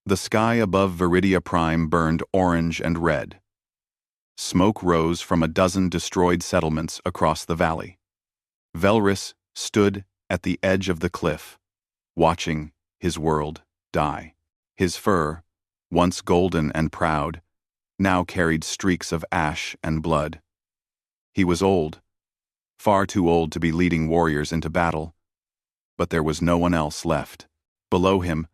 The sky above Viridia Prime burned orange and red. Smoke rose from a dozen destroyed settlements across the valley. Velrys stood at the edge of the cliff, watching his world die. His fur, once golden and proud, now carried streaks of ash and blood. He was old, far too old to be leading warriors into battle, but there was no one else left. Below him,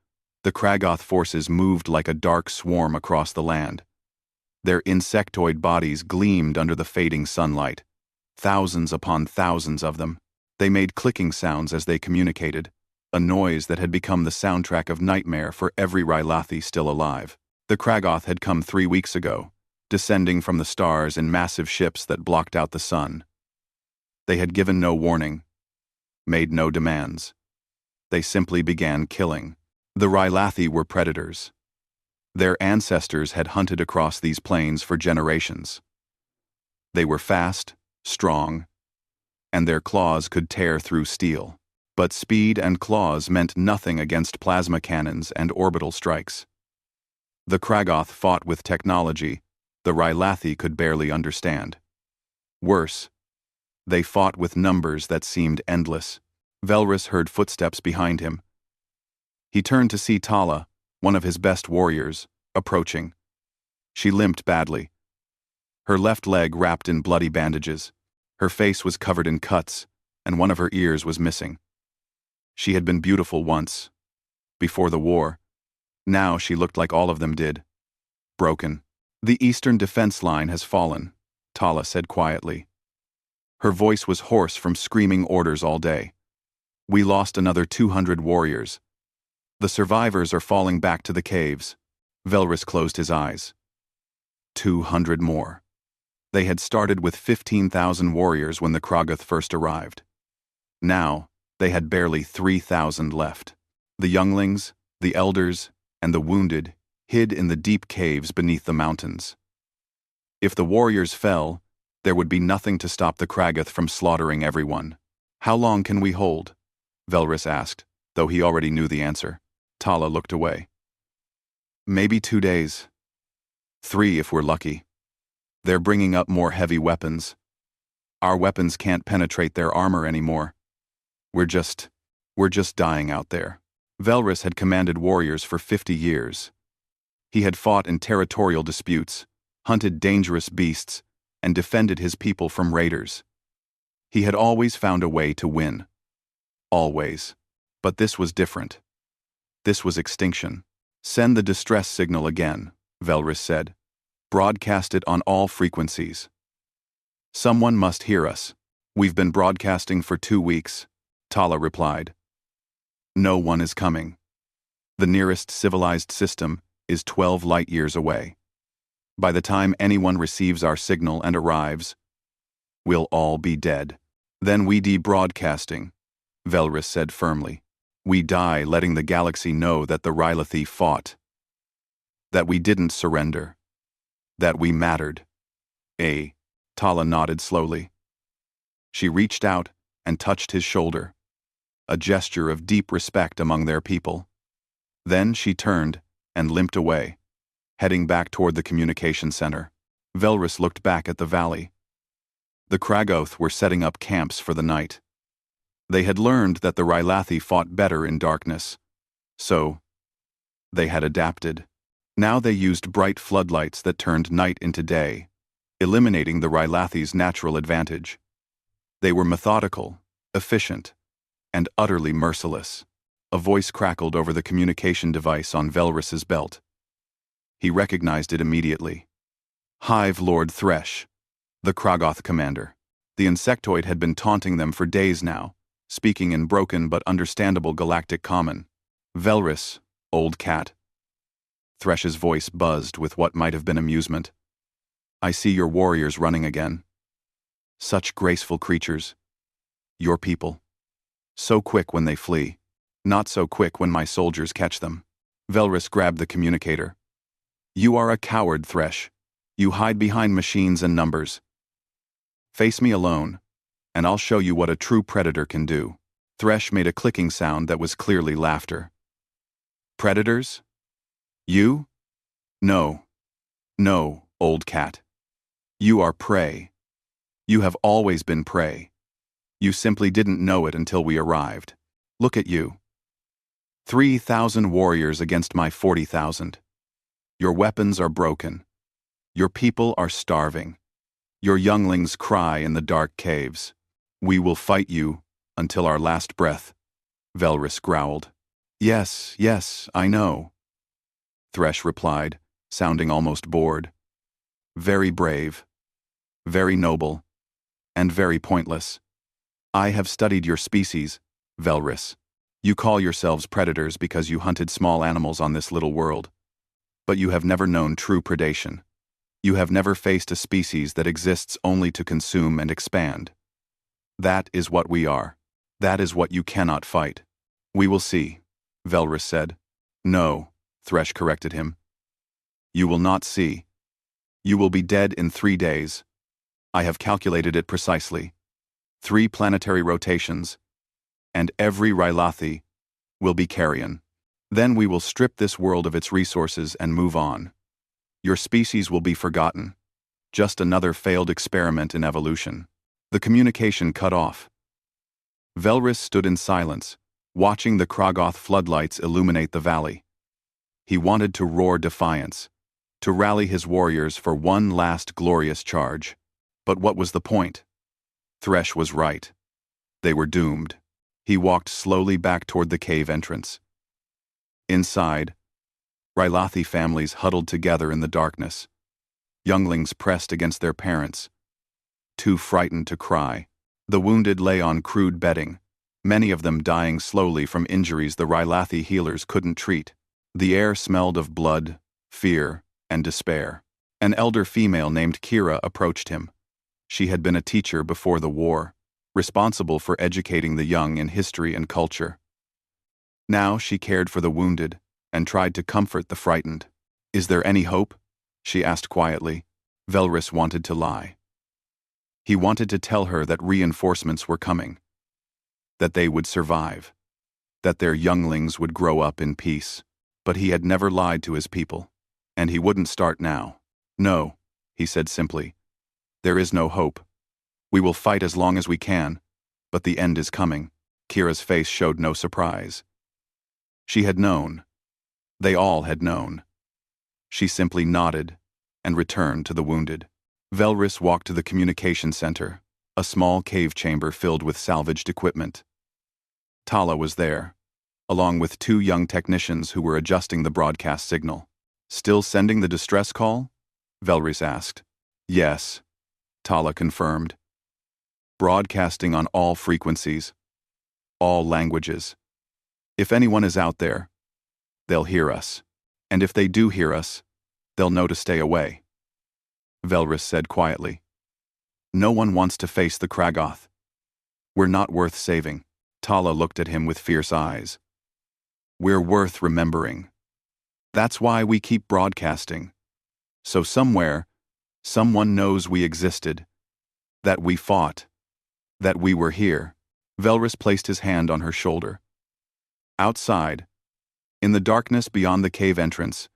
the Kragoth forces moved like a dark swarm across the land. Their insectoid bodies gleamed under the fading sunlight, thousands upon thousands of them. They made clicking sounds as they communicated, a noise that had become the soundtrack of nightmare for every Rylathi still alive. The Kragoth had come 3 weeks ago, descending from the stars in massive ships that blocked out the sun. They had given no warning, made no demands. They simply began killing. The Rylathi were predators. Their ancestors had hunted across these plains for generations. They were fast, strong, and their claws could tear through steel. But speed and claws meant nothing against plasma cannons and orbital strikes. The Kragoth fought with technology the Rylathi could barely understand. Worse, they fought with numbers that seemed endless. Velrys heard footsteps behind him. He turned to see Tala, one of his best warriors, approaching. She limped badly. Her left leg wrapped in bloody bandages. Her face was covered in cuts, and one of her ears was missing. She had been beautiful once, before the war. Now she looked like all of them did. Broken. The eastern defense line has fallen, Tala said quietly. Her voice was hoarse from screaming orders all day. We lost another 200 warriors. The survivors are falling back to the caves. Velrys closed his eyes. 200 more. They had started with 15,000 warriors when the Kragoth first arrived. Now, they had barely 3,000 left. The younglings, the elders, and the wounded hid in the deep caves beneath the mountains. If the warriors fell, there would be nothing to stop the Kragoth from slaughtering everyone. How long can we hold? Velrys asked, though he already knew the answer. Tala looked away. Maybe 2 days. 3 if we're lucky. They're bringing up more heavy weapons. Our weapons can't penetrate their armor anymore. We're just dying out there. Velrys had commanded warriors for 50 years. He had fought in territorial disputes, hunted dangerous beasts, and defended his people from raiders. He had always found a way to win. Always. But this was different. This was extinction. Send the distress signal again, Velrys said. Broadcast it on all frequencies. Someone must hear us. We've been broadcasting for 2 weeks, Tala replied. No one is coming. The nearest civilized system is 12 light years away. By the time anyone receives our signal and arrives, we'll all be dead. Then we debroadcasting, Velrys said firmly. We die letting the galaxy know that the Rylathi fought. That we didn't surrender. That we mattered. Tala nodded slowly. She reached out and touched his shoulder, a gesture of deep respect among their people. Then she turned and limped away, heading back toward the communication center. Velrys looked back at the valley. The Kragoth were setting up camps for the night. They had learned that the Rylathi fought better in darkness, so they had adapted. Now they used bright floodlights that turned night into day, eliminating the Rylathi's natural advantage. They were methodical, efficient, and utterly merciless. A voice crackled over the communication device on Velrys's belt. He recognized it immediately. Hive Lord Thresh, the Kragoth commander. The insectoid had been taunting them for days now, speaking in broken but understandable galactic common. Velrys, old cat. Thresh's voice buzzed with what might have been amusement. I see your warriors running again. Such graceful creatures. Your people. So quick when they flee. Not so quick when my soldiers catch them. Velrys grabbed the communicator. You are a coward, Thresh. You hide behind machines and numbers. Face me alone, and I'll show you what a true predator can do. Thresh made a clicking sound that was clearly laughter. Predators? You? No. No, old cat. You are prey. You have always been prey. You simply didn't know it until we arrived. Look at you. 3,000 warriors against my 40,000. Your weapons are broken. Your people are starving. Your younglings cry in the dark caves. We will fight you until our last breath, Velrys growled. Yes, yes, I know, Thresh replied, sounding almost bored. Very brave, very noble, and very pointless. I have studied your species, Velrys. You call yourselves predators because you hunted small animals on this little world. But you have never known true predation. You have never faced a species that exists only to consume and expand. That is what we are. That is what you cannot fight. We will see, Velrys said. No, Thresh corrected him. You will not see. You will be dead in 3 days. I have calculated it precisely. 3 planetary rotations, and every Rylathi will be carrion. Then we will strip this world of its resources and move on. Your species will be forgotten. Just another failed experiment in evolution. The communication cut off. Velrys stood in silence, watching the Kragoth floodlights illuminate the valley. He wanted to roar defiance, to rally his warriors for one last glorious charge. But what was the point? Thresh was right. They were doomed. He walked slowly back toward the cave entrance. Inside, Rylathi families huddled together in the darkness. Younglings pressed against their parents, too frightened to cry. The wounded lay on crude bedding, many of them dying slowly from injuries the Rylathi healers couldn't treat. The air smelled of blood, fear, and despair. An elder female named Kira approached him. She had been a teacher before the war, responsible for educating the young in history and culture. Now she cared for the wounded and tried to comfort the frightened. Is there any hope? She asked quietly. Velrys wanted to lie. He wanted to tell her that reinforcements were coming, that they would survive, that their younglings would grow up in peace. But he had never lied to his people, and he wouldn't start now. No, he said simply. There is no hope. We will fight as long as we can, but the end is coming. Kira's face showed no surprise. She had known. They all had known. She simply nodded and returned to the wounded. Velrys walked to the communication center, a small cave chamber filled with salvaged equipment. Tala was there, along with 2 young technicians who were adjusting the broadcast signal. Still sending the distress call? Velrys asked. Yes, Tala confirmed. Broadcasting on all frequencies, all languages. If anyone is out there, they'll hear us. And if they do hear us, they'll know to stay away. Velrys said quietly. No one wants to face the Kragoth. We're not worth saving. Tala looked at him with fierce eyes. We're worth remembering. That's why we keep broadcasting. So somewhere, someone knows we existed, that we fought, that we were here. Velrys placed his hand on her shoulder. Outside, in the darkness beyond the cave entrance,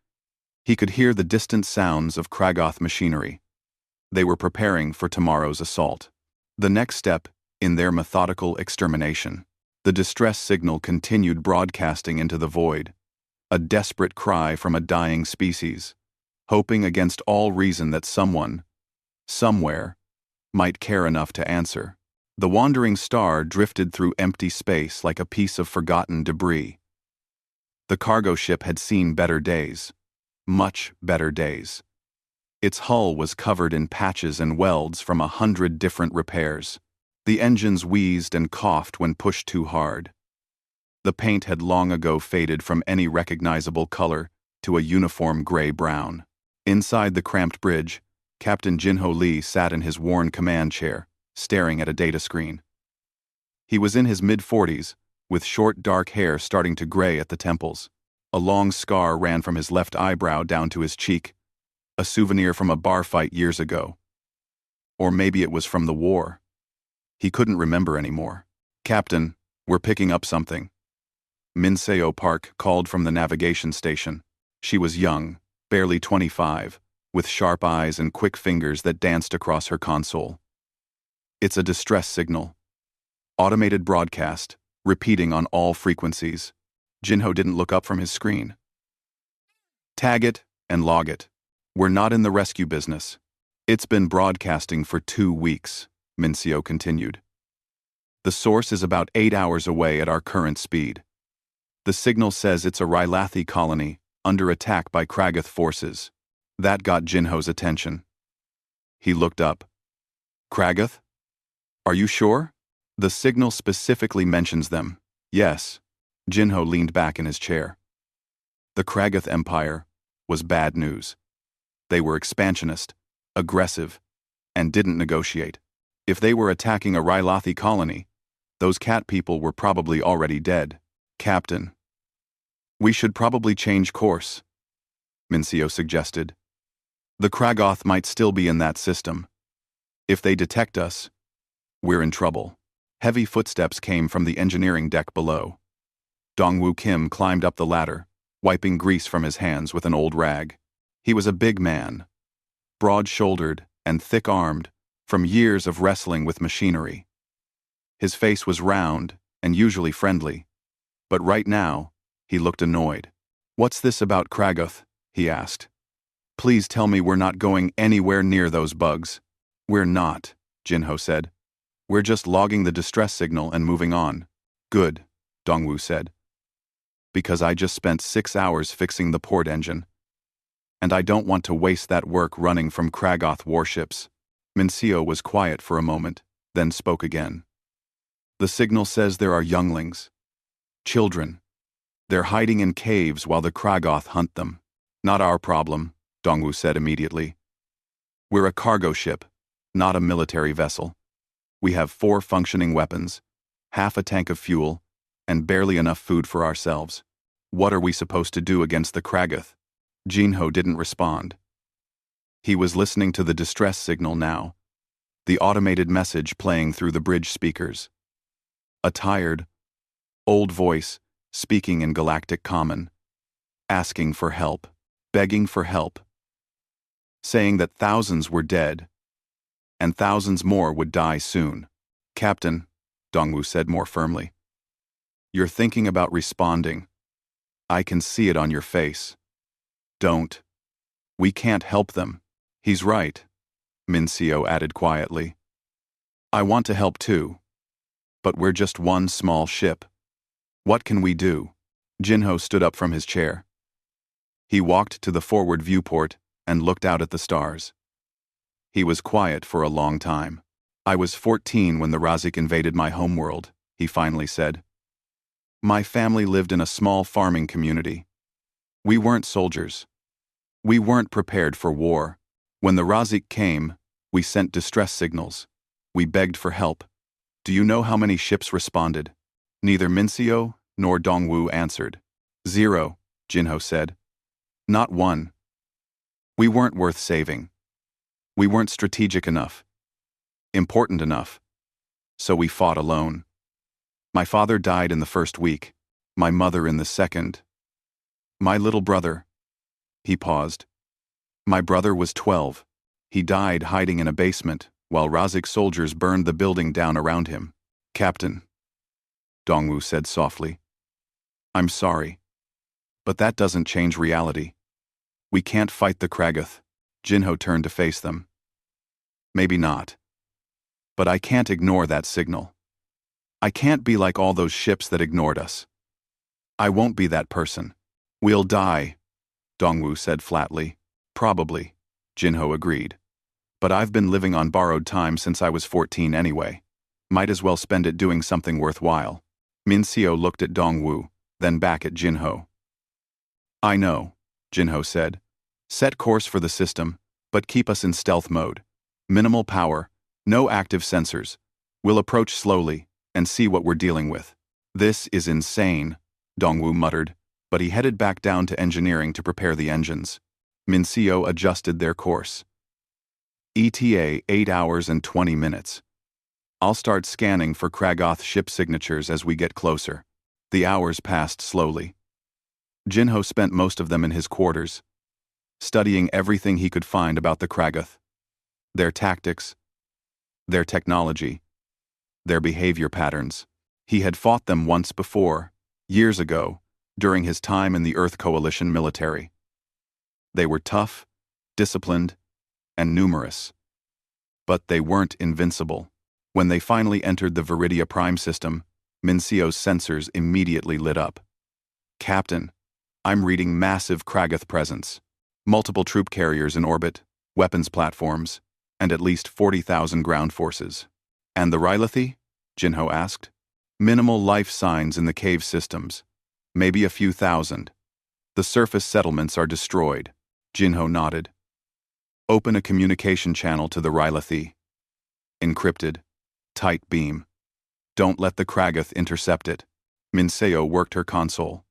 he could hear the distant sounds of Kragoth machinery. They were preparing for tomorrow's assault. The next step in their methodical extermination. The distress signal continued broadcasting into the void, a desperate cry from a dying species, hoping against all reason that someone, somewhere, might care enough to answer. The wandering star drifted through empty space like a piece of forgotten debris. The cargo ship had seen better days, much better days. Its hull was covered in patches and welds from 100 different repairs. The engines wheezed and coughed when pushed too hard. The paint had long ago faded from any recognizable color to a uniform gray-brown. Inside the cramped bridge, Captain Jinho Lee sat in his worn command chair, staring at a data screen. He was in his mid-40s, with short dark hair starting to gray at the temples. A long scar ran from his left eyebrow down to his cheek, a souvenir from a bar fight years ago. Or maybe it was from the war. He couldn't remember anymore. Captain, we're picking up something. Minseo Park called from the navigation station. She was young, barely 25, with sharp eyes and quick fingers that danced across her console. It's a distress signal. Automated broadcast, repeating on all frequencies. Jinho didn't look up from his screen. Tag it and log it. We're not in the rescue business. It's been broadcasting for 2 weeks, Mincio continued. The source is about 8 hours away at our current speed. The signal says it's a Rylathi colony under attack by Kragath forces. That got Jinho's attention. He looked up. Kragath? Are you sure? The signal specifically mentions them. Yes. Jinho leaned back in his chair. The Kragath Empire was bad news. They were expansionist, aggressive, and didn't negotiate. If they were attacking a Rylathi colony, those cat people were probably already dead. Captain. We should probably change course, Mincio suggested. The Kragath might still be in that system. If they detect us, we're in trouble. Heavy footsteps came from the engineering deck below. Dongwoo Kim climbed up the ladder, wiping grease from his hands with an old rag. He was a big man, broad-shouldered and thick-armed from years of wrestling with machinery. His face was round and usually friendly, but right now, he looked annoyed. What's this about Kragath? He asked. Please tell me we're not going anywhere near those bugs. We're not, Jinho said. We're just logging the distress signal and moving on. Good, Dongwoo said. Because I just spent 6 hours fixing the port engine. And I don't want to waste that work running from Kragath warships. Mincio was quiet for a moment, then spoke again. The signal says there are younglings. Children. They're hiding in caves while the Kragath hunt them. Not our problem, Dongwoo said immediately. We're a cargo ship, not a military vessel. We have 4 functioning weapons, half a tank of fuel, and barely enough food for ourselves. What are we supposed to do against the Kragath? Jinho didn't respond. He was listening to the distress signal now, the automated message playing through the bridge speakers. A tired, old voice speaking in Galactic Common, asking for help, begging for help, saying that thousands were dead, and thousands more would die soon. Captain, Dongwoo said more firmly. You're thinking about responding. I can see it on your face. Don't. We can't help them. He's right, Mincio added quietly. I want to help too. But we're just one small ship. What can we do? Jinho stood up from his chair. He walked to the forward viewport and looked out at the stars. He was quiet for a long time. I was 14 when the Razik invaded my homeworld, he finally said. My family lived in a small farming community. We weren't soldiers. We weren't prepared for war. When the Razik came, we sent distress signals. We begged for help. Do you know how many ships responded? Neither Mincio nor Dongwoo answered. 0, Jinho said. Not one. We weren't worth saving. We weren't strategic enough. Important enough. So we fought alone. My father died in the first week. My mother in the second. My little brother. He paused. My brother was 12. He died hiding in a basement while Razik soldiers burned the building down around him. Captain, Dongwoo said softly. I'm sorry. But that doesn't change reality. We can't fight the Kragath. Jinho turned to face them. Maybe not. But I can't ignore that signal. I can't be like all those ships that ignored us. I won't be that person. We'll die, Dongwoo said flatly. Probably, Jinho agreed. But I've been living on borrowed time since I was 14 anyway. Might as well spend it doing something worthwhile. Mincio looked at Dongwoo, then back at Jinho. I know, Jinho said. Set course for the system, but keep us in stealth mode. Minimal power, no active sensors. We'll approach slowly and see what we're dealing with. This is insane, Dongwoo muttered, but he headed back down to engineering to prepare the engines. Mincio adjusted their course. ETA 8 hours and 20 minutes. I'll start scanning for Kragath ship signatures as we get closer. The hours passed slowly. Jinho spent most of them in his quarters, studying everything he could find about the Kraggoth, their tactics, their technology, their behavior patterns. He had fought them once before, years ago, during his time in the Earth Coalition military. They were tough, disciplined, and numerous. But they weren't invincible. When they finally entered the Viridia Prime system, Minseo's sensors immediately lit up. "Captain, I'm reading massive Kraggoth presence. Multiple troop carriers in orbit, weapons platforms, and at least 40,000 ground forces." "And the Rylothi?" Jinho asked. "Minimal life signs in the cave systems. Maybe a few thousand. The surface settlements are destroyed." Jinho nodded. "Open a communication channel to the Rylothi. Encrypted. Tight beam. Don't let the Kraggoth intercept it." Minseo worked her console.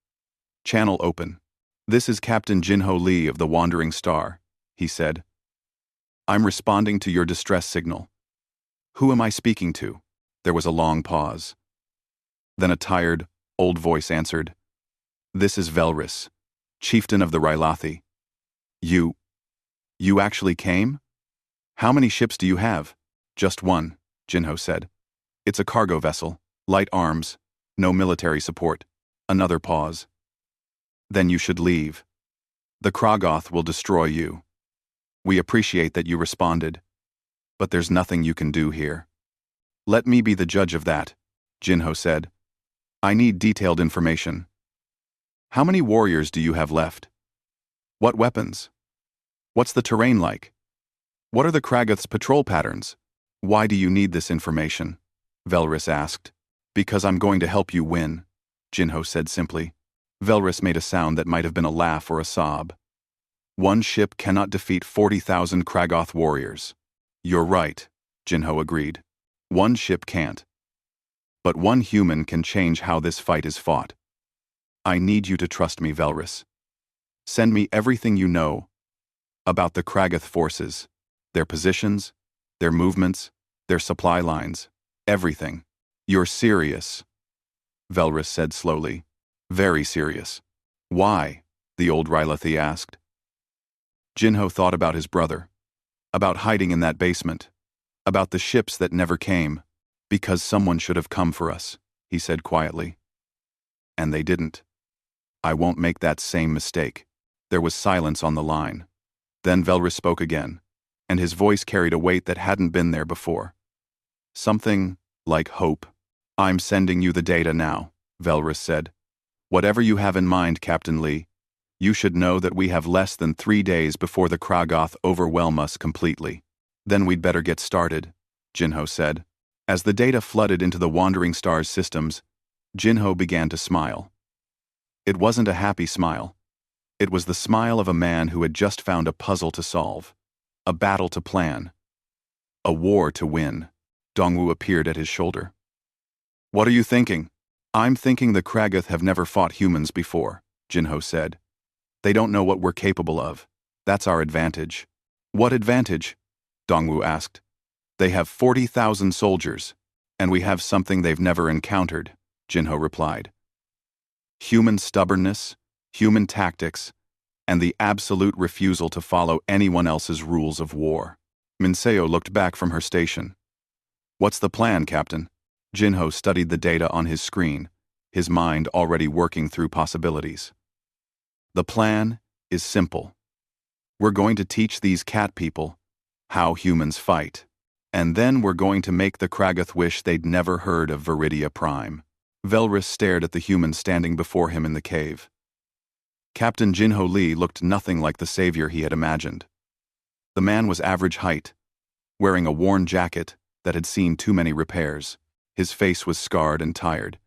"Channel open. This is Captain Jinho Lee of the Wandering Star," he said. "I'm responding to your distress signal." "Who am I speaking to?" There was a long pause. Then a tired, old voice answered. "This is Velris, chieftain of the Rylothi. You actually came? How many ships do you have?" "Just one," Jinho said. "It's a cargo vessel, light arms, no military support." Another pause. "Then you should leave. The Kraggoth will destroy you. We appreciate that you responded, but there's nothing you can do here." "Let me be the judge of that," Jinho said. "I need detailed information. How many warriors do you have left? What weapons? What's the terrain like? What are the Kraggoth's patrol patterns?" "Why do you need this information?" Velris asked. "Because I'm going to help you win," Jinho said simply. Velris made a sound that might have been a laugh or a sob. "One ship cannot defeat 40,000 Kraggoth warriors." "You're right," Jinho agreed. "One ship can't. But one human can change how this fight is fought. I need you to trust me, Velris. Send me everything you know about the Kraggoth forces, their positions, their movements, their supply lines, everything." "You're serious," Velris said slowly. "Very serious." "Why?" the old Rylothi asked. Jinho thought about his brother, about hiding in that basement, about the ships that never came. "Because someone should have come for us," he said quietly. "And they didn't. I won't make that same mistake." There was silence on the line. Then Velris spoke again, and his voice carried a weight that hadn't been there before. Something like hope. "I'm sending you the data now," Velris said. "Whatever you have in mind, Captain Lee, you should know that we have less than 3 days before the Kraggoth overwhelm us completely." "Then we'd better get started," Jinho said. As the data flooded into the Wandering Star's systems, Jinho began to smile. It wasn't a happy smile. It was the smile of a man who had just found a puzzle to solve, a battle to plan, a war to win. Dongwu appeared at his shoulder. "What are you thinking?" "I'm thinking the Kraggoth have never fought humans before," Jinho said. "They don't know what we're capable of. That's our advantage." "What advantage?" Dongwu asked. "They have 40,000 soldiers, and we have something they've never encountered," Jinho replied. "Human stubbornness, human tactics, and the absolute refusal to follow anyone else's rules of war." Minseo looked back from her station. "What's the plan, Captain?" Jinho studied the data on his screen, his mind already working through possibilities. "The plan is simple. We're going to teach these cat people how humans fight, and then we're going to make the Kraggoth wish they'd never heard of Viridia Prime." Velris stared at the human standing before him in the cave. Captain Jinho Lee looked nothing like the savior he had imagined. The man was average height, wearing a worn jacket that had seen too many repairs. His face was scarred and tired.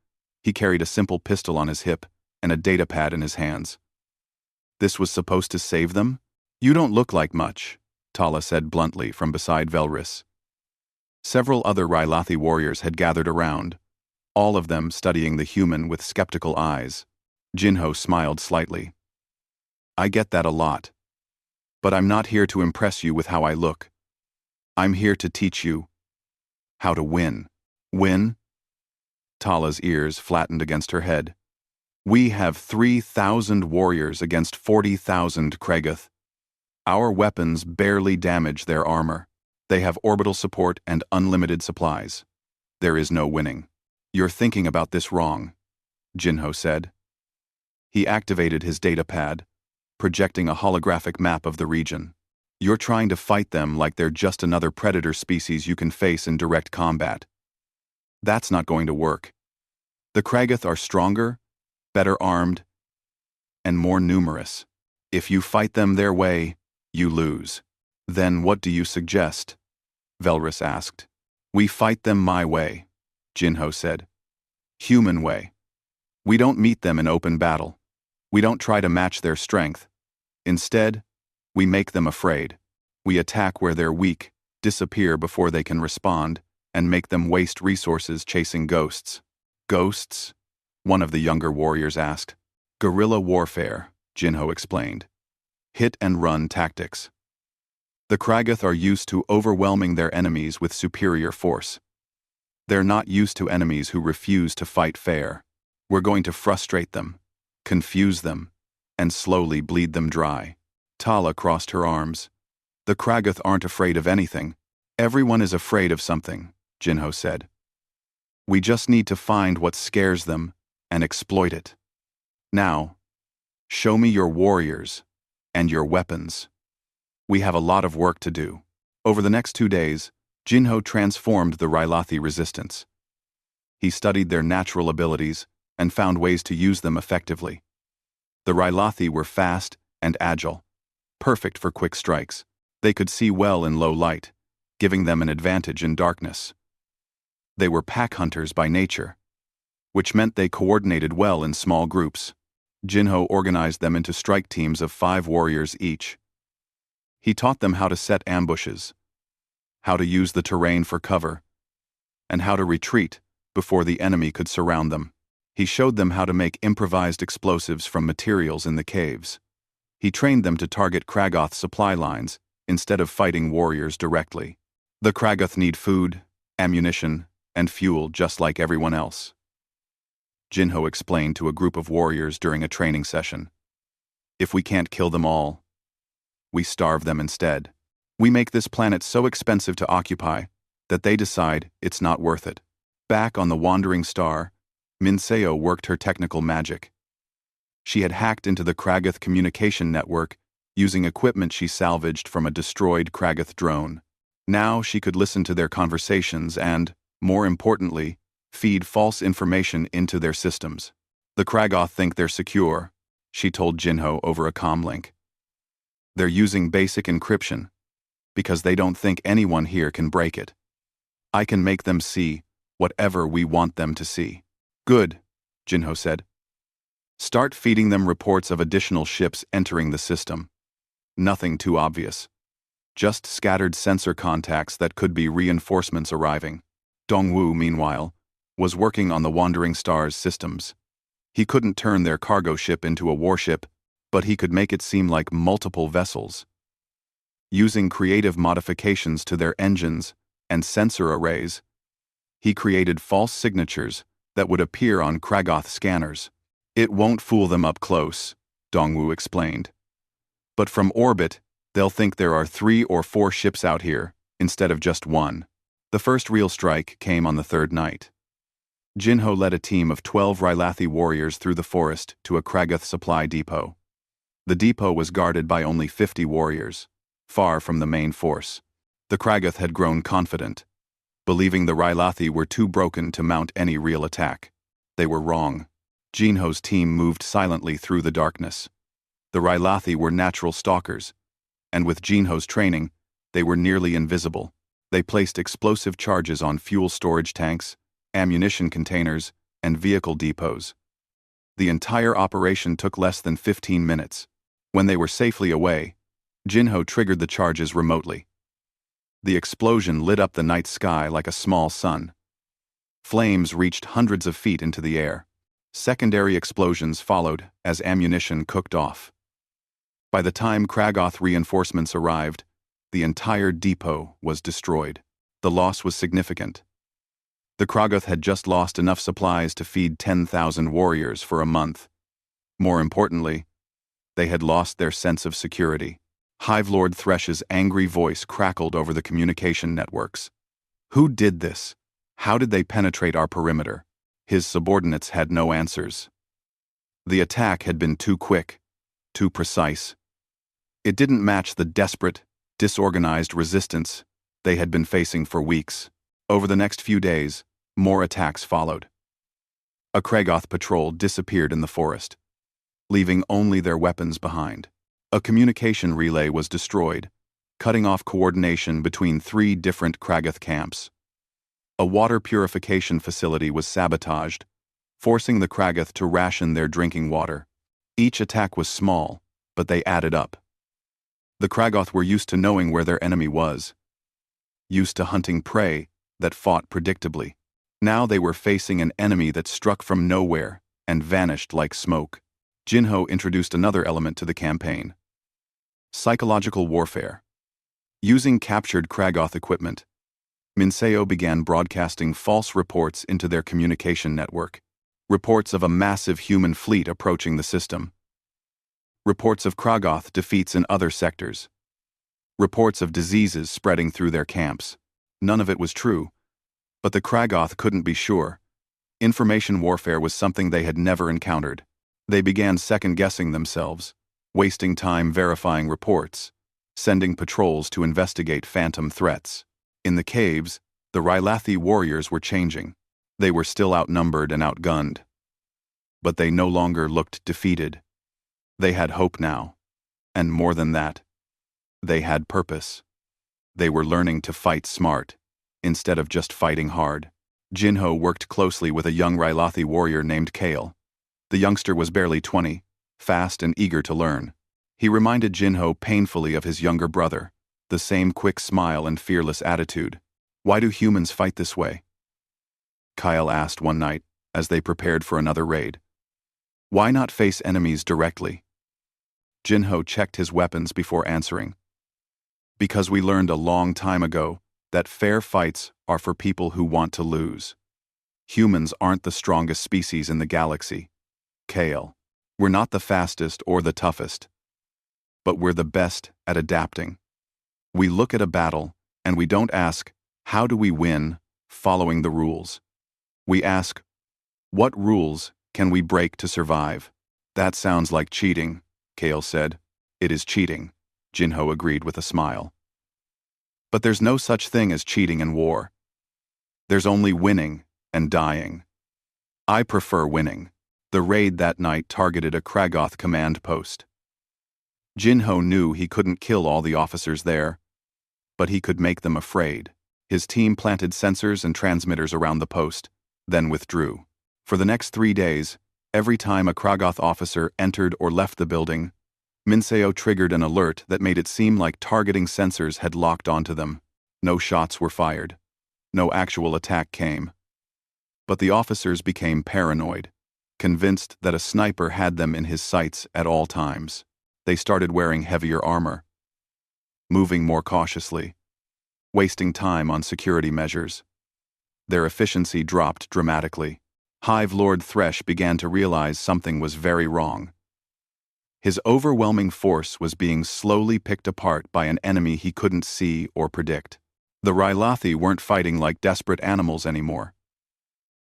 He carried a simple pistol on his hip and a datapad in his hands. "This was supposed to save them?" "You don't look like much," Tala said bluntly from beside Velris. Several other Rylothi warriors had gathered around, all of them studying the human with skeptical eyes. Jinho smiled slightly. "I get that a lot. But I'm not here to impress you with how I look. I'm here to teach you how to win." "Win?" Tala's ears flattened against her head. We have 3,000 warriors against 40,000 Kragoth. Our weapons barely damage their armor. They have orbital support and unlimited supplies. There is no winning. You're thinking about this wrong, Jinho said. He activated his datapad, projecting a holographic map of the region. You're trying to fight them like they're just another predator species you can face in direct combat. That's not going to work. The Kragoth are stronger, better armed, and more numerous. If you fight them their way, you lose. Then what do you suggest? Velrus asked. We fight them my way, Jinho said. Human way. We don't meet them in open battle. We don't try to match their strength. Instead, we make them afraid. We attack where they're weak, disappear before they can respond, and make them waste resources chasing ghosts. Ghosts? One of the younger warriors asked. Guerrilla warfare, Jinho explained. Hit-and-run tactics. The Kragoth are used to overwhelming their enemies with superior force. They're not used to enemies who refuse to fight fair. We're going to frustrate them, confuse them, and slowly bleed them dry. Tala crossed her arms. The Kragoth aren't afraid of anything. Everyone is afraid of something, Jinho said. We just need to find what scares them and exploit it. Now, show me your warriors and your weapons. We have a lot of work to do. Over the next 2 days, Jinho transformed the Rylothi resistance. He studied their natural abilities and found ways to use them effectively. The Rylothi were fast and agile, perfect for quick strikes. They could see well in low light, giving them an advantage in darkness. They were pack hunters by nature, which meant they coordinated well in small groups. Jinho organized them into strike teams of 5 warriors each. He taught them how to set ambushes, how to use the terrain for cover, and how to retreat before the enemy could surround them. He showed them how to make improvised explosives from materials in the caves. He trained them to target Kragoth supply lines instead of fighting warriors directly. The Kragoth need food, ammunition, and fuel just like everyone else, Jinho explained to a group of warriors during a training session. If we can't kill them all, we starve them instead. We make this planet so expensive to occupy that they decide it's not worth it. Back on the wandering star, Minseo worked her technical magic. She had hacked into the Kragoth communication network using equipment she salvaged from a destroyed Kragoth drone. Now she could listen to their conversations and, more importantly, feed false information into their systems. The Kragoth think they're secure, she told Jinho over a comlink. They're using basic encryption because they don't think anyone here can break it. I can make them see whatever we want them to see. Good, Jinho said. Start feeding them reports of additional ships entering the system. Nothing too obvious. Just scattered sensor contacts that could be reinforcements arriving. Dongwu, meanwhile, was working on the Wandering Star's systems. He couldn't turn their cargo ship into a warship, but he could make it seem like multiple vessels. Using creative modifications to their engines and sensor arrays, he created false signatures that would appear on Kragoth scanners. It won't fool them up close, Dongwu explained. But from orbit, they'll think there are 3 or 4 ships out here, instead of just 1. The first real strike came on the 3rd night. Jinho led a team of 12 Rylothi warriors through the forest to a Kragoth supply depot. The depot was guarded by only 50 warriors, far from the main force. The Kragoth had grown confident, believing the Rylothi were too broken to mount any real attack. They were wrong. Jinho's team moved silently through the darkness. The Rylothi were natural stalkers, and with Jinho's training, they were nearly invisible. They placed explosive charges on fuel storage tanks, ammunition containers, and vehicle depots. The entire operation took less than 15 minutes. When they were safely away, Jinho triggered the charges remotely. The explosion lit up the night sky like a small sun. Flames reached hundreds of feet into the air. Secondary explosions followed as ammunition cooked off. By the time Kragoth reinforcements arrived, the entire depot was destroyed. The loss was significant. The Kragoth had just lost enough supplies to feed 10,000 warriors for a month. More importantly, they had lost their sense of security. Hive Lord Thresh's angry voice crackled over the communication networks. Who did this? How did they penetrate our perimeter? His subordinates had no answers. The attack had been too quick, too precise. It didn't match the desperate, disorganized resistance they had been facing for weeks. Over the next few days, more attacks followed. A Kragoth patrol disappeared in the forest, leaving only their weapons behind. A communication relay was destroyed, cutting off coordination between 3 different Kragoth camps. A water purification facility was sabotaged, forcing the Kragoth to ration their drinking water. Each attack was small, but they added up. The Kragoth were used to knowing where their enemy was, used to hunting prey that fought predictably. Now they were facing an enemy that struck from nowhere and vanished like smoke. Jinho introduced another element to the campaign: psychological warfare. Using captured Kragoth equipment, Minseo began broadcasting false reports into their communication network. Reports of a massive human fleet approaching the system. Reports of Kragoth defeats in other sectors. Reports of diseases spreading through their camps. None of it was true, but the Kragoth couldn't be sure. Information warfare was something they had never encountered. They began second-guessing themselves, wasting time verifying reports, sending patrols to investigate phantom threats. In the caves, the Rylathi warriors were changing. They were still outnumbered and outgunned. But they no longer looked defeated. They had hope now. And more than that, they had purpose. They were learning to fight smart, instead of just fighting hard. Jinho worked closely with a young Rylathi warrior named Kale. The youngster was barely 20, fast and eager to learn. He reminded Jinho painfully of his younger brother, the same quick smile and fearless attitude. Why do humans fight this way? Kyle asked one night, as they prepared for another raid. Why not face enemies directly? Jinho checked his weapons before answering. Because we learned a long time ago that fair fights are for people who want to lose. Humans aren't the strongest species in the galaxy. Kale. We're not the fastest or the toughest. But we're the best at adapting. We look at a battle, and we don't ask, how do we win, following the rules? We ask, what rules can we break to survive? That sounds like cheating, Kale said. It is cheating, Jinho agreed with a smile. But there's no such thing as cheating in war. There's only winning and dying. I prefer winning. The raid that night targeted a Kragoth command post. Jinho knew he couldn't kill all the officers there, but he could make them afraid. His team planted sensors and transmitters around the post, then withdrew. For the next 3 days, every time a Kragoth officer entered or left the building, Minseo triggered an alert that made it seem like targeting sensors had locked onto them. No shots were fired. No actual attack came. But the officers became paranoid, convinced that a sniper had them in his sights at all times. They started wearing heavier armor, moving more cautiously, wasting time on security measures. Their efficiency dropped dramatically. Hive Lord Thresh began to realize something was very wrong. His overwhelming force was being slowly picked apart by an enemy he couldn't see or predict. The Rylathi weren't fighting like desperate animals anymore.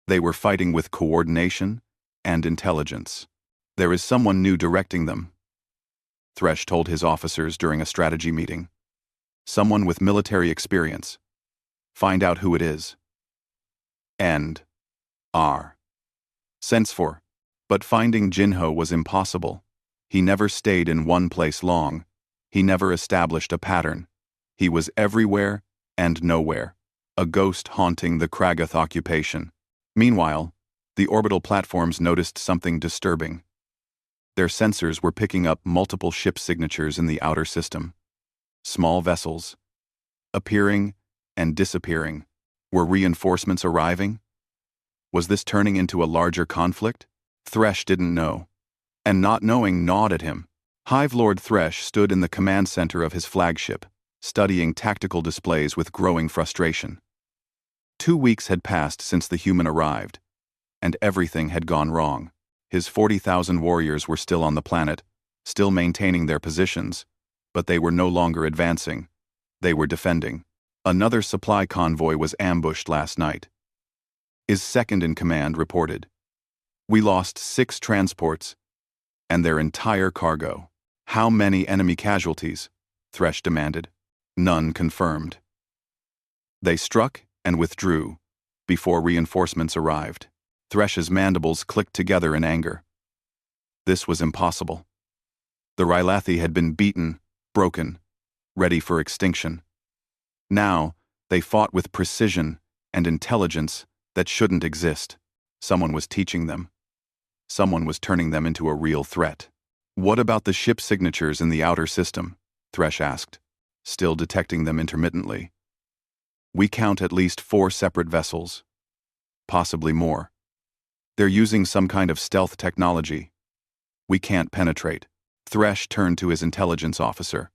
They were fighting with coordination and intelligence. There is someone new directing them, Thresh told his officers during a strategy meeting. Someone with military experience. Find out who it is. End. R. Sense for. But finding Jinho was impossible. He never stayed in one place long. He never established a pattern. He was everywhere and nowhere, a ghost haunting the Kragoth occupation. Meanwhile, the orbital platforms noticed something disturbing. Their sensors were picking up multiple ship signatures in the outer system. Small vessels, appearing and disappearing. Were reinforcements arriving? Was this turning into a larger conflict? Thresh didn't know. And not knowing gnawed at him. Hive Lord Thresh stood in the command center of his flagship, studying tactical displays with growing frustration. 2 weeks had passed since the human arrived, and everything had gone wrong. His 40,000 warriors were still on the planet, still maintaining their positions, but they were no longer advancing. They were defending. Another supply convoy was ambushed last night. His second-in-command reported. We lost 6 transports and their entire cargo. How many enemy casualties? Thresh demanded. None confirmed. They struck and withdrew before reinforcements arrived. Thresh's mandibles clicked together in anger. This was impossible. The Rylathi had been beaten, broken, ready for extinction. Now, they fought with precision and intelligence that shouldn't exist. Someone was teaching them. Someone was turning them into a real threat. What about the ship signatures in the outer system? Thresh asked, still detecting them intermittently. We count at least 4 separate vessels. Possibly more. They're using some kind of stealth technology. We can't penetrate. Thresh turned to his intelligence officer.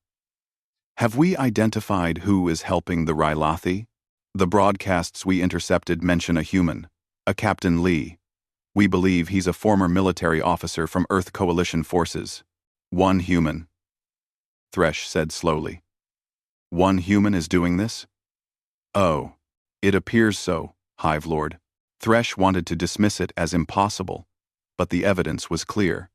Have we identified who is helping the Rylathi? The broadcasts we intercepted mention a human, a Captain Lee. We believe he's a former military officer from Earth Coalition forces. 1 human. Thresh said slowly. 1 human is doing this? Oh, it appears so, Hive Lord. Thresh wanted to dismiss it as impossible, but the evidence was clear.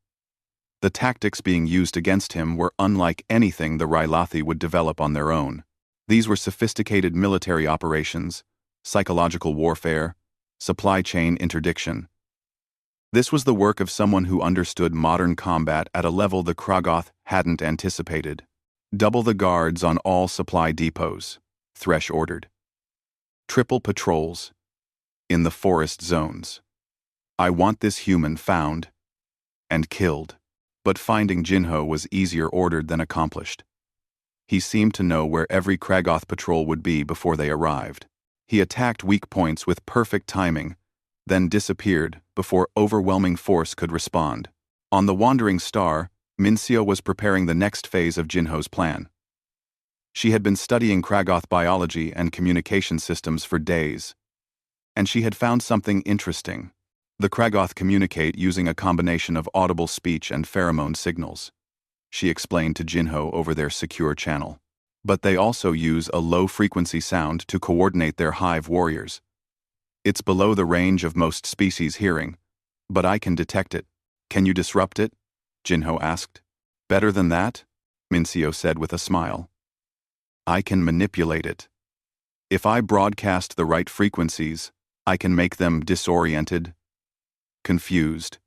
The tactics being used against him were unlike anything the Rylathi would develop on their own. These were sophisticated military operations, psychological warfare, supply chain interdiction. This was the work of someone who understood modern combat at a level the Kragoth hadn't anticipated. Double the guards on all supply depots, Thresh ordered. Triple patrols in the forest zones. I want this human found and killed. But finding Jinho was easier ordered than accomplished. He seemed to know where every Kragoth patrol would be before they arrived. He attacked weak points with perfect timing, then disappeared before overwhelming force could respond. On the Wandering Star, Mincio was preparing the next phase of Jinho's plan. She had been studying Kragoth biology and communication systems for days, and she had found something interesting. The Kragoth communicate using a combination of audible speech and pheromone signals, she explained to Jinho over their secure channel. But they also use a low-frequency sound to coordinate their hive warriors. It's below the range of most species' hearing, but I can detect it. Can you disrupt it? Jinho asked. Better than that? Mincio said with a smile. I can manipulate it. If I broadcast the right frequencies, I can make them disoriented, confused.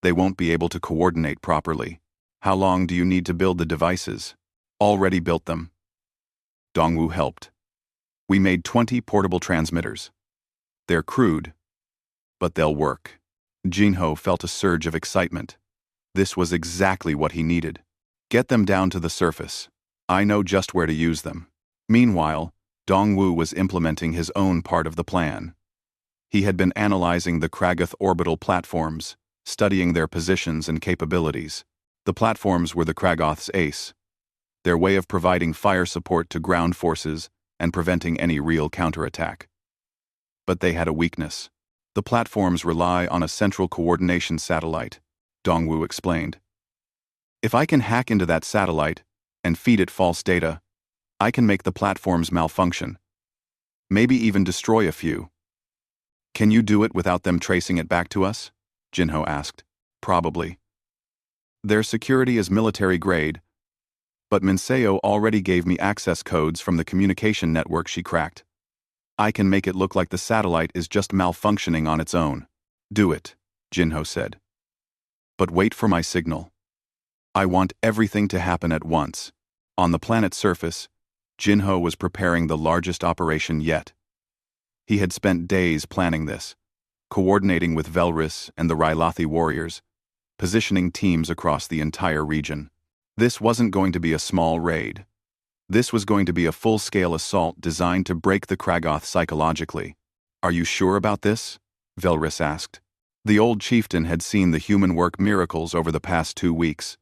They won't be able to coordinate properly. How long do you need to build the devices? Already built them. Dongwu helped. We made 20 portable transmitters. They're crude, but they'll work. Jinho felt a surge of excitement. This was exactly what he needed. Get them down to the surface. I know just where to use them. Meanwhile, Dongwu was implementing his own part of the plan. He had been analyzing the Kragoth orbital platforms, studying their positions and capabilities. The platforms were the Kragoth's ace, their way of providing fire support to ground forces and preventing any real counterattack. But they had a weakness. The platforms rely on a central coordination satellite, Dongwu explained. If I can hack into that satellite and feed it false data, I can make the platforms malfunction. Maybe even destroy a few. Can you do it without them tracing it back to us? Jinho asked. Probably. Their security is military grade, but Minseo already gave me access codes from the communication network she cracked. I can make it look like the satellite is just malfunctioning on its own. Do it, Jinho said. But wait for my signal. I want everything to happen at once. On the planet's surface, Jinho was preparing the largest operation yet. He had spent days planning this, coordinating with Velris and the Rylathi warriors, positioning teams across the entire region. This wasn't going to be a small raid. This was going to be a full-scale assault designed to break the Kragoth psychologically. Are you sure about this? Velris asked. The old chieftain had seen the human work miracles over the past 2 weeks,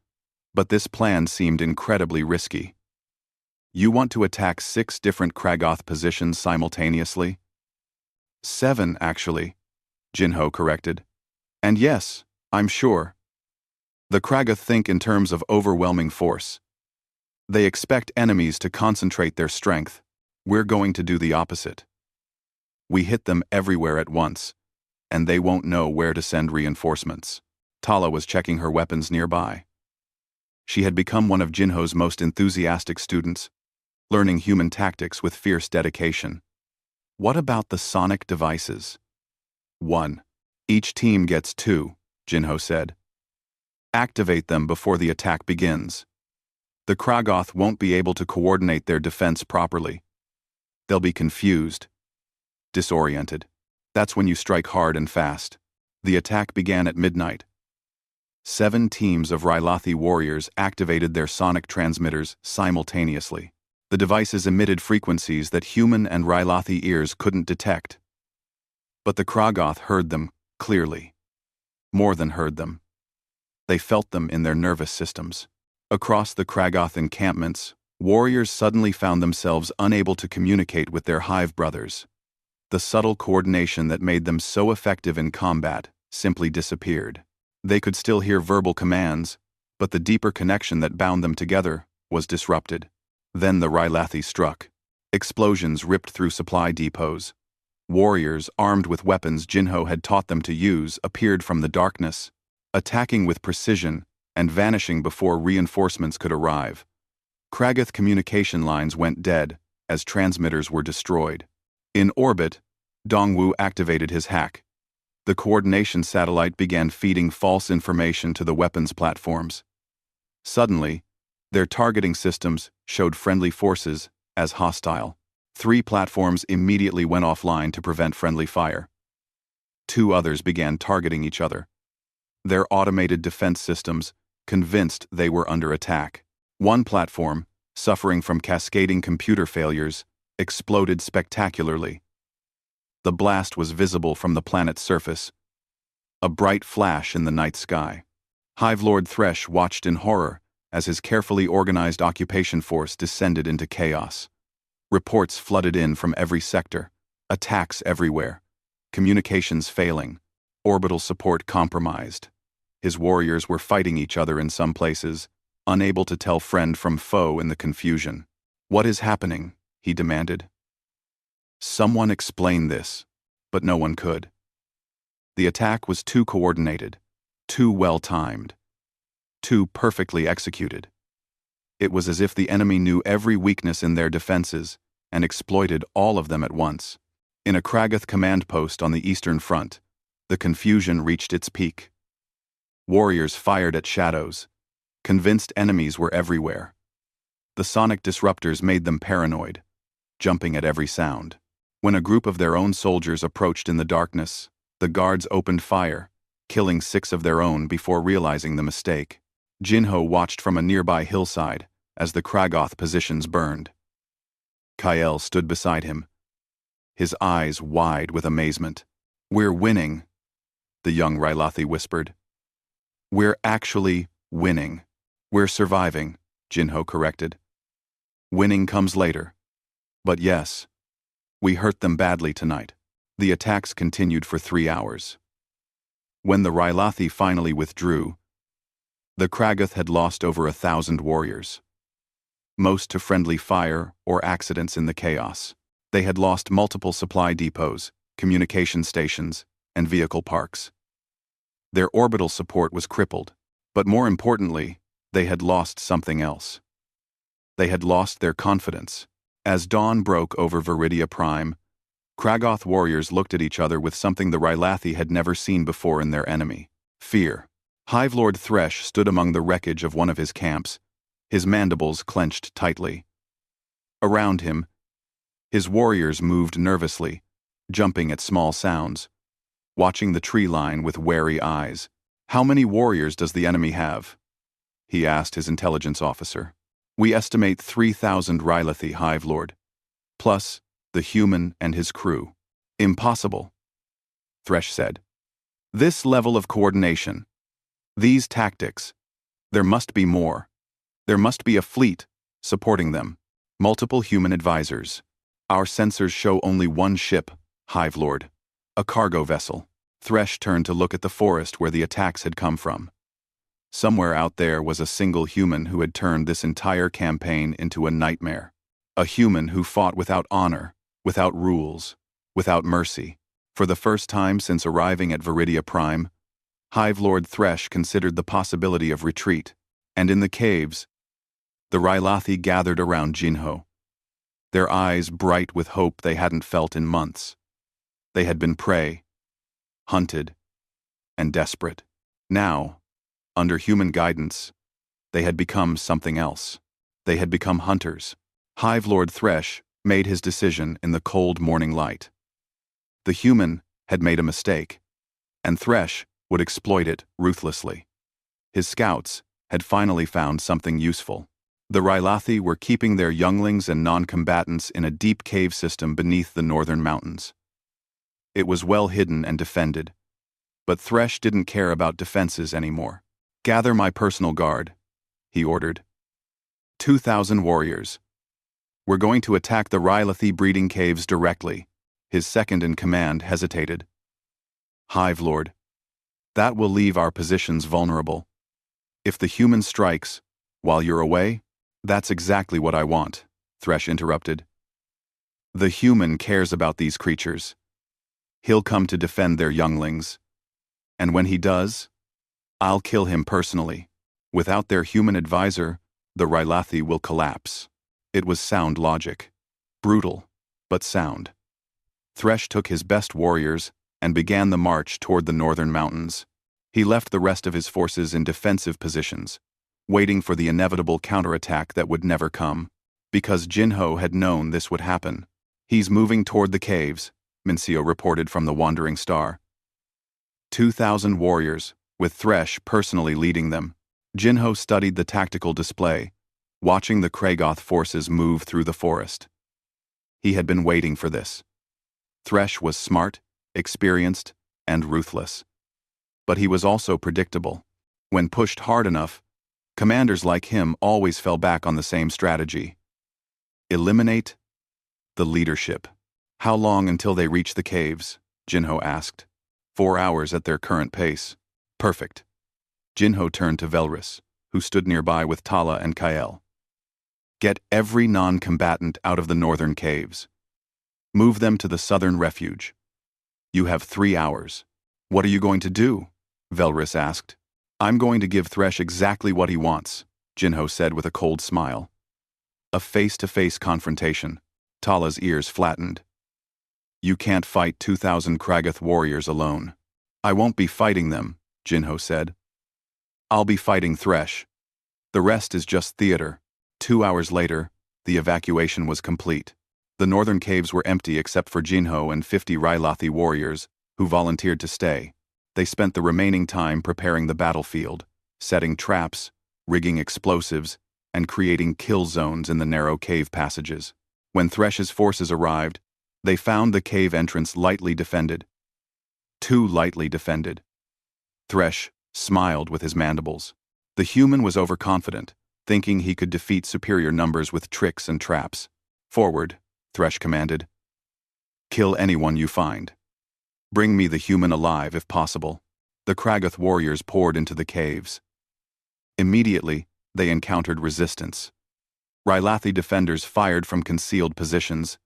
but this plan seemed incredibly risky. You want to attack 6 different Kragoth positions simultaneously? 7, actually, Jinho corrected. And yes, I'm sure. The Kragath think in terms of overwhelming force. They expect enemies to concentrate their strength. We're going to do the opposite. We hit them everywhere at once, and they won't know where to send reinforcements. Tala was checking her weapons nearby. She had become one of Jinho's most enthusiastic students, learning human tactics with fierce dedication. What about the sonic devices? 1. Each team gets 2, Jinho said. Activate them before the attack begins. The Kragath won't be able to coordinate their defense properly. They'll be confused, disoriented. That's when you strike hard and fast. The attack began at midnight. 7 teams of Rylothi warriors activated their sonic transmitters simultaneously. The devices emitted frequencies that human and Rylothi ears couldn't detect. But the Kragath heard them clearly. More than heard them. They felt them in their nervous systems. Across the Kragath encampments, warriors suddenly found themselves unable to communicate with their hive brothers. The subtle coordination that made them so effective in combat simply disappeared. They could still hear verbal commands, but the deeper connection that bound them together was disrupted. Then the Rylothi struck. Explosions ripped through supply depots. Warriors, armed with weapons Jinho had taught them to use, appeared from the darkness, attacking with precision and vanishing before reinforcements could arrive. Kragath communication lines went dead as transmitters were destroyed. In orbit, Dongwu activated his hack. The coordination satellite began feeding false information to the weapons platforms. Suddenly, their targeting systems showed friendly forces as hostile. 3 platforms immediately went offline to prevent friendly fire. 2 others began targeting each other. Their automated defense systems convinced they were under attack. 1 platform, suffering from cascading computer failures, exploded spectacularly. The blast was visible from the planet's surface, a bright flash in the night sky. Hive Lord Thresh watched in horror as his carefully organized occupation force descended into chaos. Reports flooded in from every sector, attacks everywhere, communications failing, orbital support compromised. His warriors were fighting each other in some places, unable to tell friend from foe in the confusion. "What is happening?" he demanded. Someone explain this, but no one could. The attack was too coordinated, too well-timed, too perfectly executed. It was as if the enemy knew every weakness in their defenses and exploited all of them at once. In a Kragath command post on the Eastern Front, the confusion reached its peak. Warriors fired at shadows, convinced enemies were everywhere. The sonic disruptors made them paranoid, jumping at every sound. When a group of their own soldiers approached in the darkness, the guards opened fire, killing 6 of their own before realizing the mistake. Jinho watched from a nearby hillside as the Kragath positions burned. Kael stood beside him, his eyes wide with amazement. "We're winning," the young Rylothi whispered. "We're actually winning. We're surviving," Jinho corrected. "Winning comes later. But yes, we hurt them badly tonight." The attacks continued for 3 hours. When the Rylothi finally withdrew, the Kragath had lost over 1,000 warriors. Most to friendly fire or accidents in the chaos. They had lost multiple supply depots, communication stations, and vehicle parks. Their orbital support was crippled, but more importantly, they had lost something else. They had lost their confidence. As dawn broke over Viridia Prime, Kragath warriors looked at each other with something the Rylothi had never seen before in their enemy: fear. Hive Lord Thresh stood among the wreckage of one of his camps, his mandibles clenched tightly. Around him, his warriors moved nervously, jumping at small sounds, watching the tree line with wary eyes. "How many warriors does the enemy have?" he asked his intelligence officer. "We estimate 3,000 Rylothi, Hive Lord, plus the human and his crew." "Impossible," Thresh said. "This level of coordination, these tactics, there must be more. There must be a fleet supporting them, multiple human advisors. Our sensors show only one ship, Hive Lord, a cargo vessel." Thresh turned to look at the forest where the attacks had come from. Somewhere out there was a single human who had turned this entire campaign into a nightmare. A human who fought without honor, without rules, without mercy. For the first time since arriving at Viridia Prime, Hive Lord Thresh considered the possibility of retreat, and in the caves, the Rylathi gathered around Jinho, their eyes bright with hope they hadn't felt in months. They had been prey, hunted, and desperate. Now, under human guidance, they had become something else. They had become hunters. Hive Lord Thresh made his decision in the cold morning light. The human had made a mistake, and Thresh would exploit it ruthlessly. His scouts had finally found something useful. The Rylathi were keeping their younglings and non-combatants in a deep cave system beneath the northern mountains. It was well hidden and defended, but Thresh didn't care about defenses anymore. "Gather my personal guard," he ordered. 2,000 warriors. "We're going to attack the Rylathi breeding caves directly." His second-in-command hesitated. "Hive Lord, that will leave our positions vulnerable. If the human strikes, while you're away, that's exactly what I want," Thresh interrupted. "The human cares about these creatures. He'll come to defend their younglings. And when he does, I'll kill him personally. Without their human advisor, the Rylathi will collapse." It was sound logic. Brutal, but sound. Thresh took his best warriors and began the march toward the northern mountains. He left the rest of his forces in defensive positions, waiting for the inevitable counterattack that would never come, because Jinho had known this would happen. "He's moving toward the caves," Mincio reported from the Wandering Star. 2,000 warriors, with Thresh personally leading them. Jinho studied the tactical display, watching the Kragoth forces move through the forest. He had been waiting for this. Thresh was smart, experienced, and ruthless. But he was also predictable. When pushed hard enough, commanders like him always fell back on the same strategy. Eliminate the leadership. "How long until they reach the caves?" Jinho asked. 4 hours at their current pace." "Perfect." Jinho turned to Velris, who stood nearby with Tala and Kael. "Get every non-combatant out of the northern caves. Move them to the southern refuge. You have 3 hours." "What are you going to do?" Velris asked. "I'm going to give Thresh exactly what he wants," Jinho said with a cold smile. "A face-to-face confrontation." Tala's ears flattened. "You can't fight 2,000 Kragoth warriors alone." "I won't be fighting them," Jinho said. "I'll be fighting Thresh. The rest is just theater." 2 hours later, the evacuation was complete. The northern caves were empty except for Jinho and 50 Rylathi warriors, who volunteered to stay. They spent the remaining time preparing the battlefield, setting traps, rigging explosives, and creating kill zones in the narrow cave passages. When Thresh's forces arrived, they found the cave entrance lightly defended. Too lightly defended. Thresh smiled with his mandibles. The human was overconfident, thinking he could defeat superior numbers with tricks and traps. "Forward," Thresh commanded. "Kill anyone you find. Bring me the human alive if possible." The Kragoth warriors poured into the caves. Immediately, they encountered resistance. Rylathi defenders fired from concealed positions,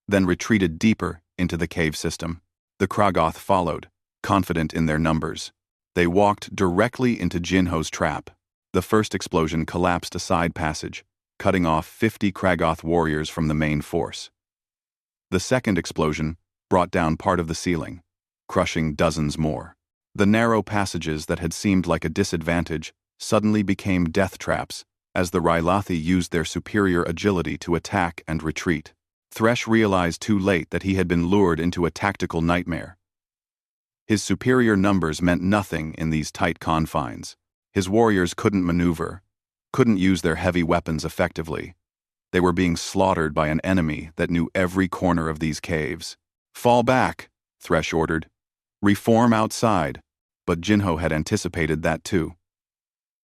then retreated deeper into the cave system. The Kragoth followed, confident in their numbers. They walked directly into Jinho's trap. The first explosion collapsed a side passage, cutting off 50 Kragoth warriors from the main force. The second explosion brought down part of the ceiling, crushing dozens more. The narrow passages that had seemed like a disadvantage suddenly became death traps as the Rylathi used their superior agility to attack and retreat. Thresh realized too late that he had been lured into a tactical nightmare. His superior numbers meant nothing in these tight confines. His warriors couldn't maneuver, couldn't use their heavy weapons effectively. They were being slaughtered by an enemy that knew every corner of these caves. "Fall back," Thresh ordered. "Reform outside." But Jinho had anticipated that too.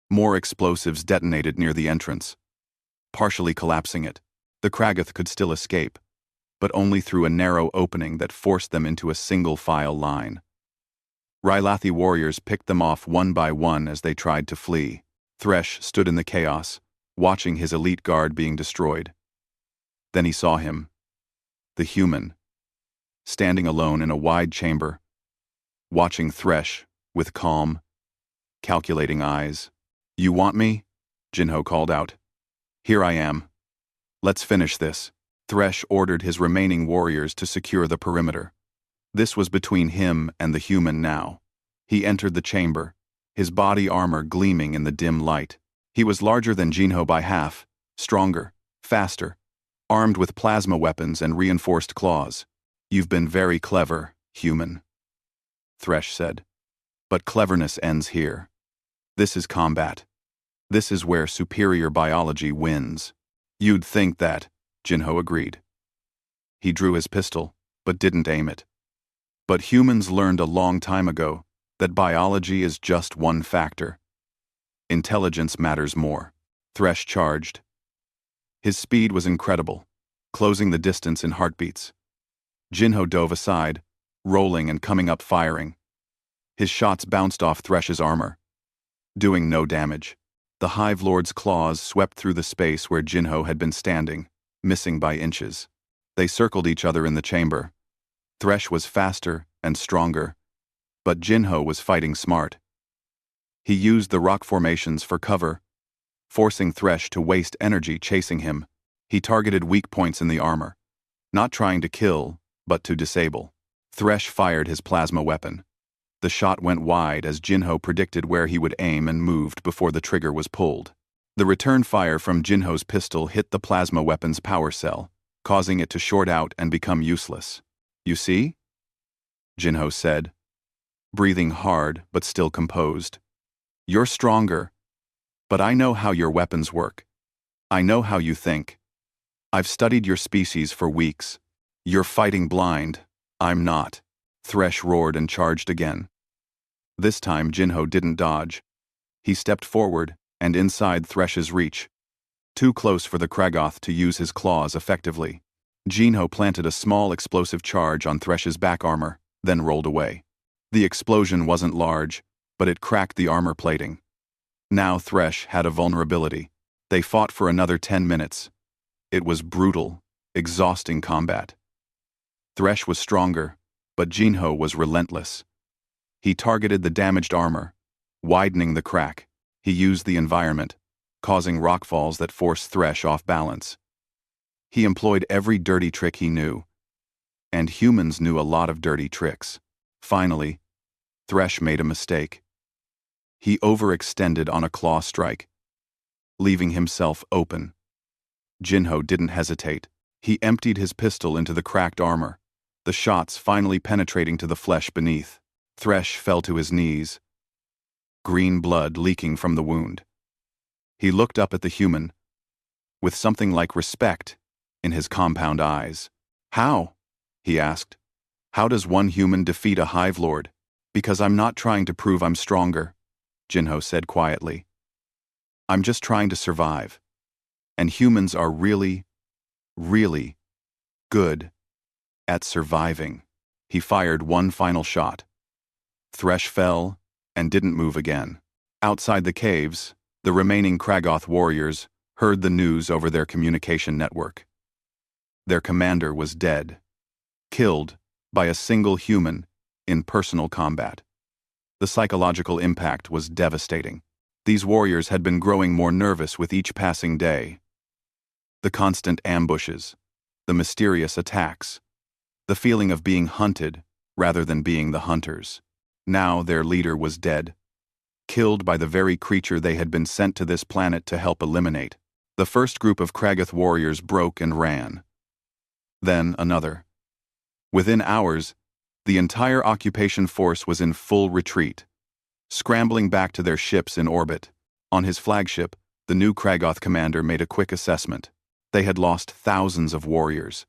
More explosives detonated near the entrance, partially collapsing it. The Kragoth could still escape, but only through a narrow opening that forced them into a single-file line. Rylathi warriors picked them off one by one as they tried to flee. Thresh stood in the chaos, watching his elite guard being destroyed. Then he saw him, the human, standing alone in a wide chamber, watching Thresh with calm, calculating eyes. "You want me?" Jinho called out. "Here I am. Let's finish this." Thresh ordered his remaining warriors to secure the perimeter. This was between him and the human now. He entered the chamber, his body armor gleaming in the dim light. He was larger than Jinho by half, stronger, faster, armed with plasma weapons and reinforced claws. "You've been very clever, human," Thresh said. "But cleverness ends here. This is combat. This is where superior biology wins." "You'd think that," Jinho agreed. He drew his pistol, but didn't aim it. But humans learned a long time ago that biology is just one factor. Intelligence matters more. Thresh charged. His speed was incredible, closing the distance in heartbeats. Jinho dove aside, rolling and coming up firing. His shots bounced off Thresh's armor, doing no damage. The Hive Lord's claws swept through the space where Jinho had been standing, missing by inches. They circled each other in the chamber. Thresh was faster and stronger, but Jinho was fighting smart. He used the rock formations for cover, forcing Thresh to waste energy chasing him. He targeted weak points in the armor, not trying to kill, but to disable. Thresh fired his plasma weapon. The shot went wide as Jinho predicted where he would aim and moved before the trigger was pulled. The return fire from Jinho's pistol hit the plasma weapon's power cell, causing it to short out and become useless. "You see?" Jinho said, breathing hard but still composed. "You're stronger, but I know how your weapons work. I know how you think. I've studied your species for weeks. You're fighting blind. I'm not." Thresh roared and charged again. This time Jinho didn't dodge. He stepped forward and inside Thresh's reach, too close for the Kragoth to use his claws effectively. Jinho planted a small explosive charge on Thresh's back armor, then rolled away. The explosion wasn't large, but it cracked the armor plating. Now Thresh had a vulnerability. They fought for another 10 minutes. It was brutal, exhausting combat. Thresh was stronger, but Jinho was relentless. He targeted the damaged armor, widening the crack. He used the environment, causing rockfalls that forced Thresh off balance. He employed every dirty trick he knew, and humans knew a lot of dirty tricks. Finally, Thresh made a mistake. He overextended on a claw strike, leaving himself open. Jinho didn't hesitate. He emptied his pistol into the cracked armor, the shots finally penetrating to the flesh beneath. Thresh fell to his knees, green blood leaking from the wound. He looked up at the human, with something like respect in his compound eyes. "How?" he asked. "How does one human defeat a Hive Lord?" "Because I'm not trying to prove I'm stronger," Jinho said quietly. "I'm just trying to survive. And humans are really, really good at surviving." He fired one final shot. Thresh fell and didn't move again. Outside the caves, the remaining Kragoth warriors heard the news over their communication network. Their commander was dead, killed by a single human in personal combat. The psychological impact was devastating. These warriors had been growing more nervous with each passing day. The constant ambushes, the mysterious attacks, the feeling of being hunted rather than being the hunters. Now their leader was dead, killed by the very creature they had been sent to this planet to help eliminate. The first group of Kragoth warriors broke and ran. Then another. Within hours, the entire occupation force was in full retreat, scrambling back to their ships in orbit. On his flagship, the new Kragoth commander made a quick assessment. They had lost thousands of warriors.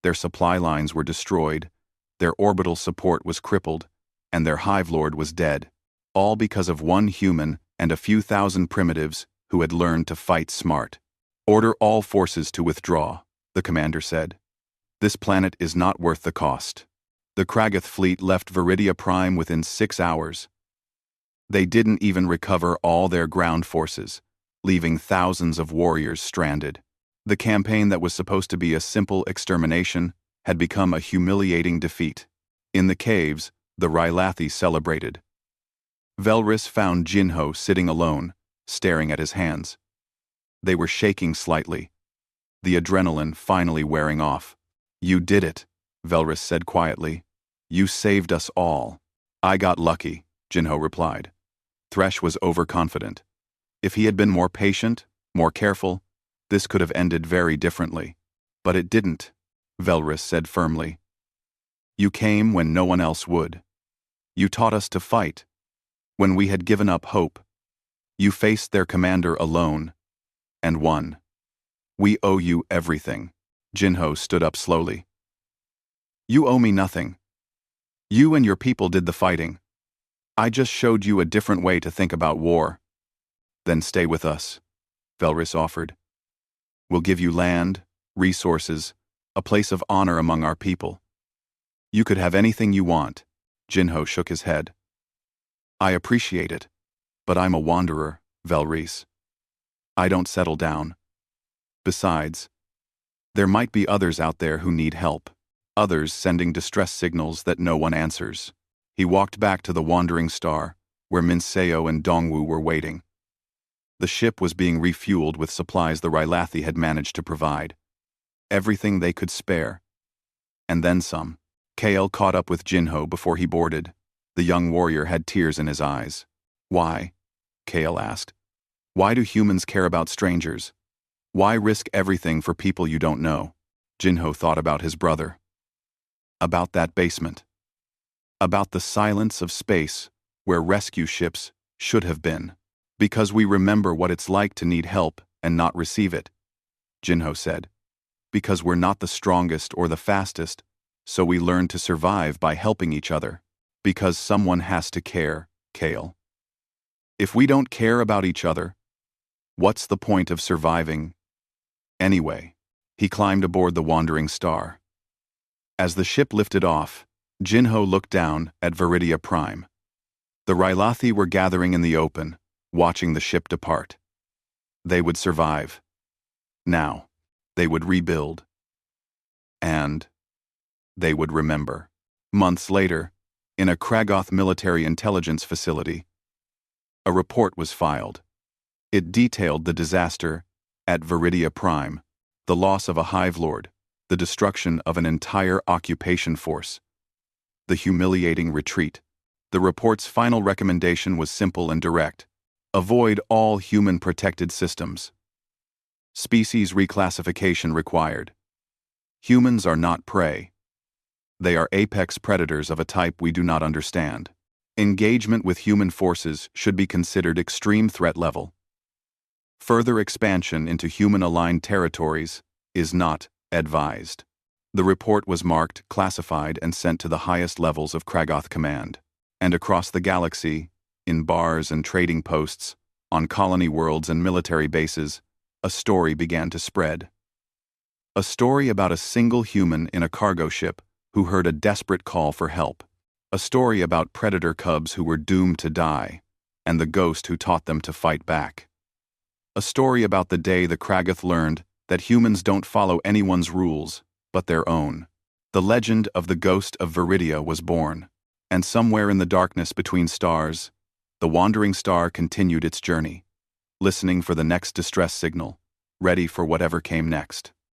Their supply lines were destroyed, their orbital support was crippled, and their Hive Lord was dead. All because of one human and a few thousand primitives who had learned to fight smart. "Order all forces to withdraw," the commander said. "This planet is not worth the cost." The Kragath fleet left Viridia Prime within 6 hours. They didn't even recover all their ground forces, leaving thousands of warriors stranded. The campaign that was supposed to be a simple extermination had become a humiliating defeat. In the caves, the Rylathi celebrated. Velrys found Jinho sitting alone, staring at his hands. They were shaking slightly, the adrenaline finally wearing off. "You did it," Velrys said quietly. "You saved us all." "I got lucky," Jinho replied. Thresh was overconfident. If he had been more patient, more careful, this could have ended very differently. But it didn't, Velrys said firmly. "You came when no one else would. You taught us to fight. When we had given up hope, you faced their commander alone, and won. We owe you everything." Jinho stood up slowly. "You owe me nothing. You and your people did the fighting. I just showed you a different way to think about war." "Then stay with us," Velrys offered. "We'll give you land, resources, a place of honor among our people. You could have anything you want." Jinho shook his head. "I appreciate it, but I'm a wanderer, Velrys. I don't settle down. Besides, there might be others out there who need help, others sending distress signals that no one answers." He walked back to the Wandering Star, where Minseo and Dongwu were waiting. The ship was being refueled with supplies the Rylathi had managed to provide. Everything they could spare. And then some. Kael caught up with Jinho before he boarded. The young warrior had tears in his eyes. "Why?" Kael asked. "Why do humans care about strangers? Why risk everything for people you don't know?" Jinho thought about his brother. About that basement. About the silence of space where rescue ships should have been. "Because we remember what it's like to need help and not receive it," Jinho said. "Because we're not the strongest or the fastest, so we learn to survive by helping each other. Because someone has to care, Kael. If we don't care about each other, what's the point of surviving? Anyway." He climbed aboard the Wandering Star. As the ship lifted off, Jinho looked down at Viridia Prime. The Rylathi were gathering in the open, watching the ship depart. They would survive. Now, they would rebuild. And they would remember. Months later, in a Kragath military intelligence facility, a report was filed. It detailed the disaster at Viridia Prime, the loss of a Hive Lord, the destruction of an entire occupation force, the humiliating retreat. The report's final recommendation was simple and direct. Avoid all human-protected systems. Species reclassification required. Humans are not prey. They are apex predators of a type we do not understand. Engagement with human forces should be considered extreme threat level. Further expansion into human-aligned territories is not advised. The report was marked, classified, and sent to the highest levels of Kragath Command. And across the galaxy, in bars and trading posts, on colony worlds and military bases, a story began to spread. A story about a single human in a cargo ship who heard a desperate call for help. A story about predator cubs who were doomed to die, and the ghost who taught them to fight back. A story about the day the Kragath learned that humans don't follow anyone's rules, but their own. The legend of the ghost of Viridia was born, and somewhere in the darkness between stars, the Wandering Star continued its journey, listening for the next distress signal, ready for whatever came next.